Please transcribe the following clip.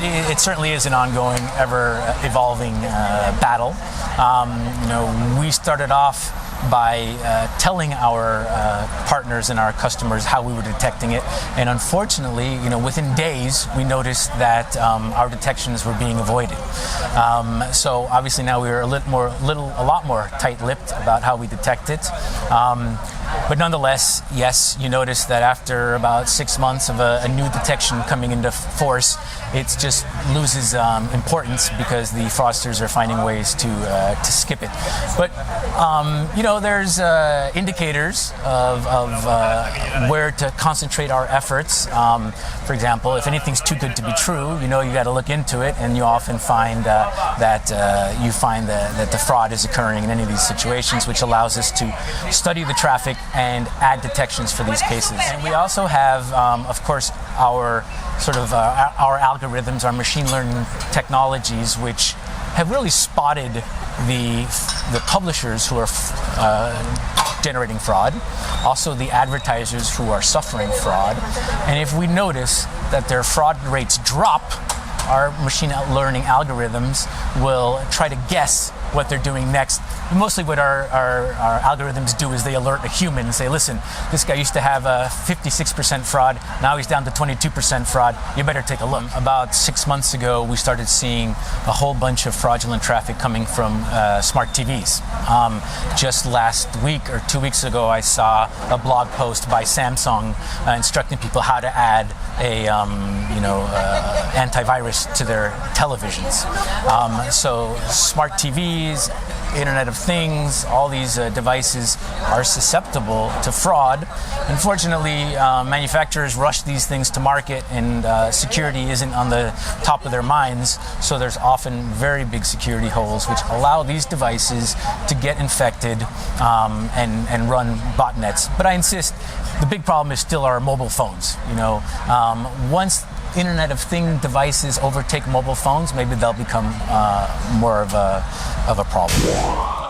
It certainly is an ongoing, ever-evolving battle. We started off by telling our partners and our customers how we were detecting it, and unfortunately, within days, we noticed that our detections were being avoided. So obviously now we are a lot more tight-lipped about how we detect it. But nonetheless, yes, you notice that after about 6 months of a new detection coming into force, it just loses importance because the fraudsters are finding ways to skip it. But there's indicators of where to concentrate our efforts. For example, if anything's too good to be true, you got to look into it, and you often find that the fraud is occurring in any of these situations, which allows us to study the traffic and add detections for these cases. And we also have, of course, our algorithms, our machine learning technologies, which have really spotted the publishers who are generating fraud, also the advertisers who are suffering fraud. And if we notice that their fraud rates drop, our machine learning algorithms will try to guess what they're doing next. Mostly what our algorithms do is they alert a human and say, listen, this guy used to have a 56% fraud, now he's down to 22% fraud, you better take a look. About 6 months ago, we started seeing a whole bunch of fraudulent traffic coming from smart TVs. Just last week or 2 weeks ago, I saw a blog post by Samsung instructing people how to add a antivirus to their televisions. So smart TVs, Internet of Things, all these devices are susceptible to fraud. Unfortunately, manufacturers rush these things to market, and security isn't on the top of their minds, so there's often very big security holes which allow these devices to get infected and run botnets. But I insist, the big problem is still our mobile phones. Once Internet of Things devices overtake mobile phones, maybe they'll become more of a problem.